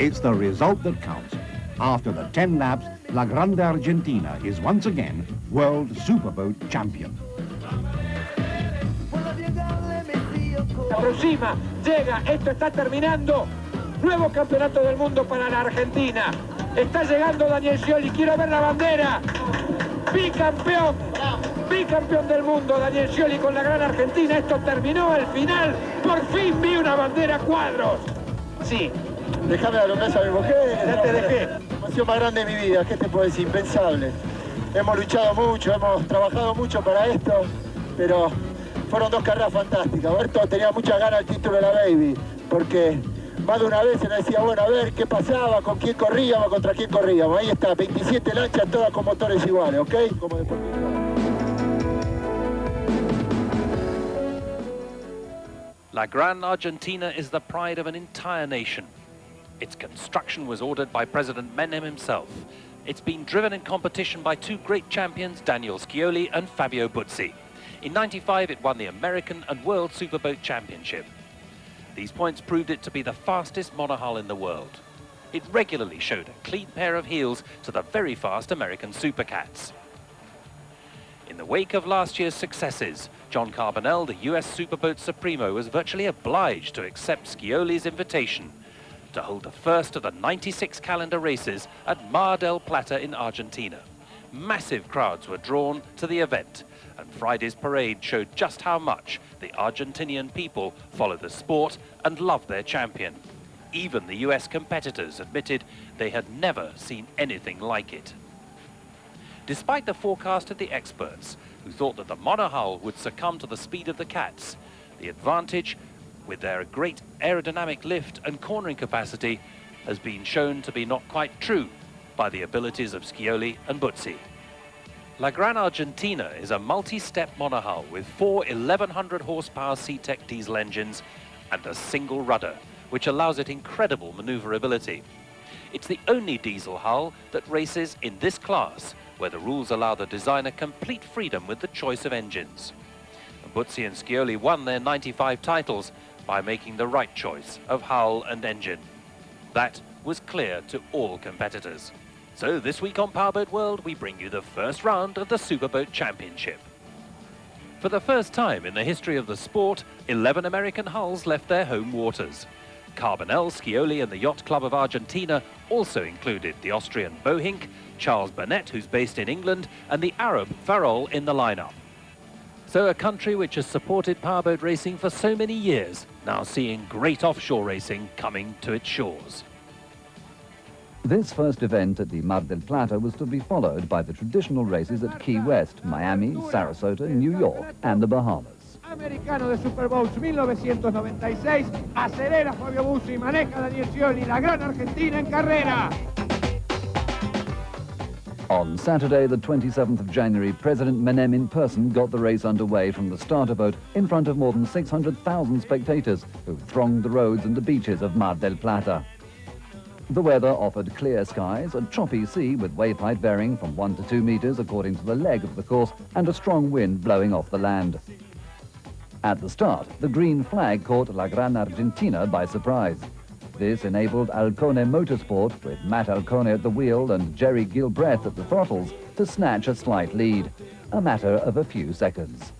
It's the result that counts. After the 10 laps, La Grande Argentina is once again World Superboat Champion. Aproxima, llega, esto está terminando. Nuevo campeonato del mundo para la Argentina. Está llegando Daniel Scioli, quiero ver la bandera. Bicampeón, bicampeón del mundo Daniel Scioli con la gran Argentina. Esto terminó al final. Por fin vi una bandera a cuadros. Sí. Déjame dar un beso a mi mujer. Ya te dejé. La emoción más grande de mi vida, ¿qué te puedo decir? Impensable. Hemos luchado mucho, hemos trabajado mucho para esto, pero fueron dos carreras fantásticas. Berto tenía muchas ganas del título de la Baby, porque más de una vez se nos decía, bueno, a ver qué pasaba, con quién corríamos, contra quién corríamos. Ahí está, 27 lanchas, todas con motores iguales, ¿ok? Como deportivo. La Grande Argentina is the pride of an entire nation. Its construction was ordered by President Menem himself. It's been driven in competition by two great champions, Daniel Scioli and Fabio Buzzi. In '95, it won the American and World Superboat Championship. These points proved it to be the fastest monohull in the world. It regularly showed a clean pair of heels to the very fast American Supercats. In the wake of last year's successes, John Carbonell, the US Superboat Supremo, was virtually obliged to accept Scioli's invitation to hold the first of the 96 calendar races at Mar del Plata in Argentina. Massive crowds were drawn to the event, and Friday's parade showed just how much the Argentinian people follow the sport and love their champion. Even the US competitors admitted they had never seen anything like it. Despite the forecast of the experts, who thought that the monohull would succumb to the speed of the Cats, the advantage, with their great aerodynamic lift and cornering capacity, has been shown to be not quite true by the abilities of Scioli and Buzzi. La Grande Argentina is a multi-step monohull with four 1100 horsepower C-Tech diesel engines and a single rudder, which allows it incredible maneuverability. It's the only diesel hull that races in this class, where the rules allow the designer complete freedom with the choice of engines. Buzzi and Scioli won their 95 titles by making the right choice of hull and engine. That was clear to all competitors. So this week on Powerboat World, we bring you the first round of the Superboat Championship. For the first time in the history of the sport, 11 American hulls left their home waters. Carbonell, Scioli and the Yacht Club of Argentina also included the Austrian Bohink, Charles Burnett, who's based in England, and the Arab Farol in the lineup. So a country which has supported powerboat racing for so many years, now seeing great offshore racing coming to its shores. This first event at the Mar del Plata was to be followed by the traditional races at Key West, Miami, Sarasota, New York and the Bahamas. Americano de Superboats 1996, acelera Fabio Buzzi, maneja Daniel Scioli, la gran Argentina en carrera. On Saturday, the 27th of January, President Menem in person got the race underway from the starter boat in front of more than 600,000 spectators who thronged the roads and the beaches of Mar del Plata. The weather offered clear skies, a choppy sea with wave height varying from 1 to 2 meters according to the leg of the course, and a strong wind blowing off the land. At the start, the green flag caught La Grande Argentina by surprise. This enabled Alcone Motorsport, with Matt Alcone at the wheel and Jerry Gilbreth at the throttles, to snatch a slight lead, a matter of a few seconds.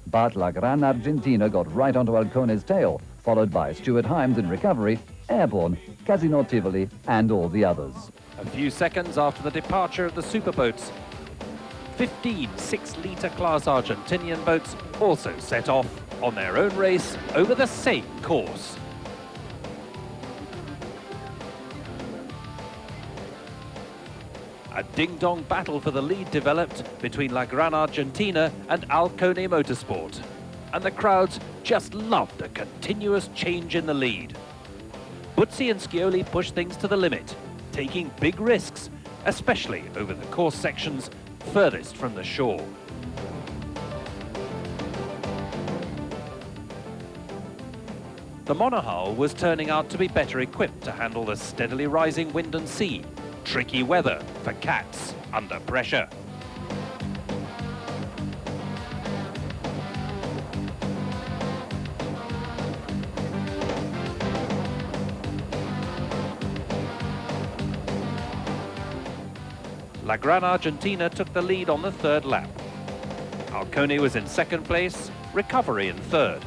But La Grande Argentina got right onto Alcone's tail, followed by Stuart Himes in recovery, Airborne, Casino Tivoli and all the others. A few seconds after the departure of the superboats, 15 6-litre class Argentinian boats also set off on their own race over the same course. A ding-dong battle for the lead developed between La Grande Argentina and Alcone Motorsport, and the crowds just loved a continuous change in the lead. Buzzi and Scioli pushed things to the limit, taking big risks, especially over the course sections furthest from the shore. The monohull was turning out to be better equipped to handle the steadily rising wind and sea, tricky weather for cats under pressure. La Gran Argentina took the lead on the third lap. Alcone was in second place, Recovery in third.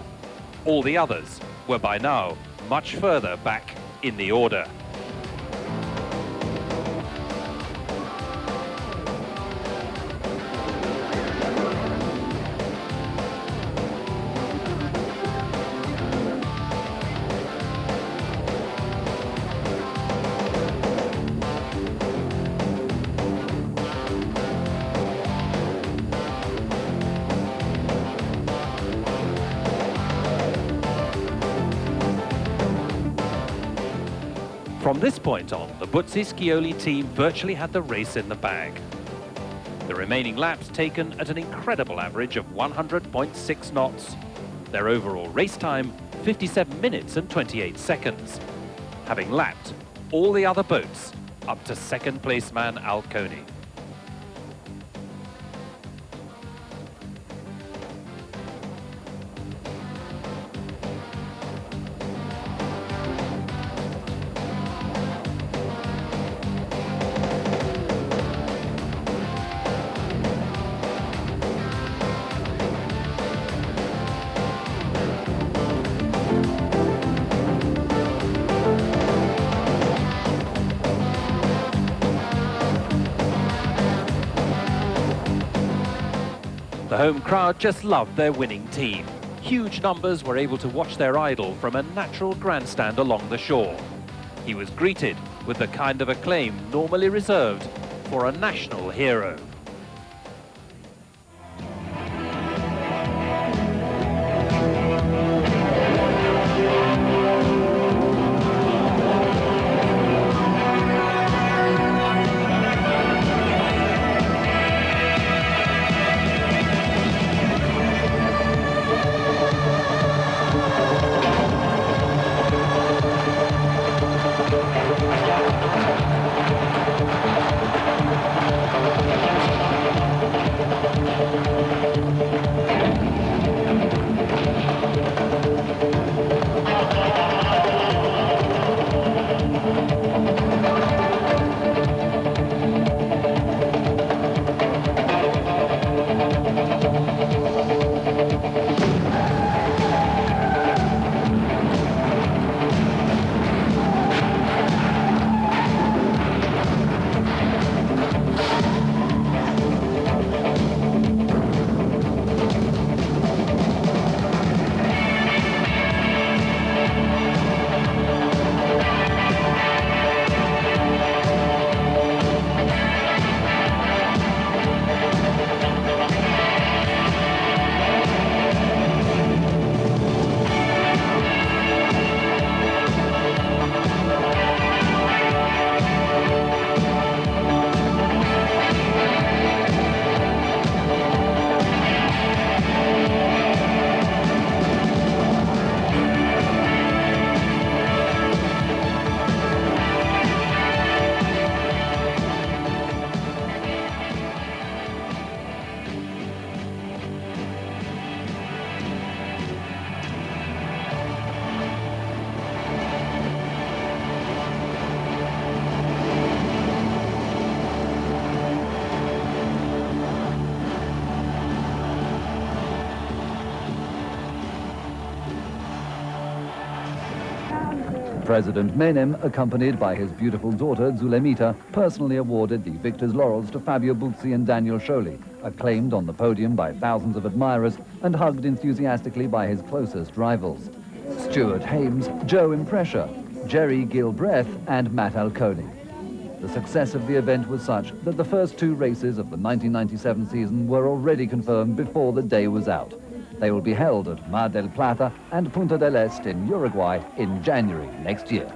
All the others were by now much further back in the order. From this point on, the Buzzi-Scioli team virtually had the race in the bag. The remaining laps taken at an incredible average of 100.6 knots. Their overall race time, 57 minutes and 28 seconds, having lapped all the other boats up to second placeman Alcone. The home crowd just loved their winning team. Huge numbers were able to watch their idol from a natural grandstand along the shore. He was greeted with the kind of acclaim normally reserved for a national hero. President Menem, accompanied by his beautiful daughter Zulemita, personally awarded the victor's laurels to Fabio Buzzi and Daniel Scioli, acclaimed on the podium by thousands of admirers and hugged enthusiastically by his closest rivals. Stuart Hames, Joe Impressa, Jerry Gilbreth and Matt Alcone. The success of the event was such that the first two races of the 1997 season were already confirmed before the day was out. They will be held at Mar del Plata and Punta del Este in Uruguay in January next year.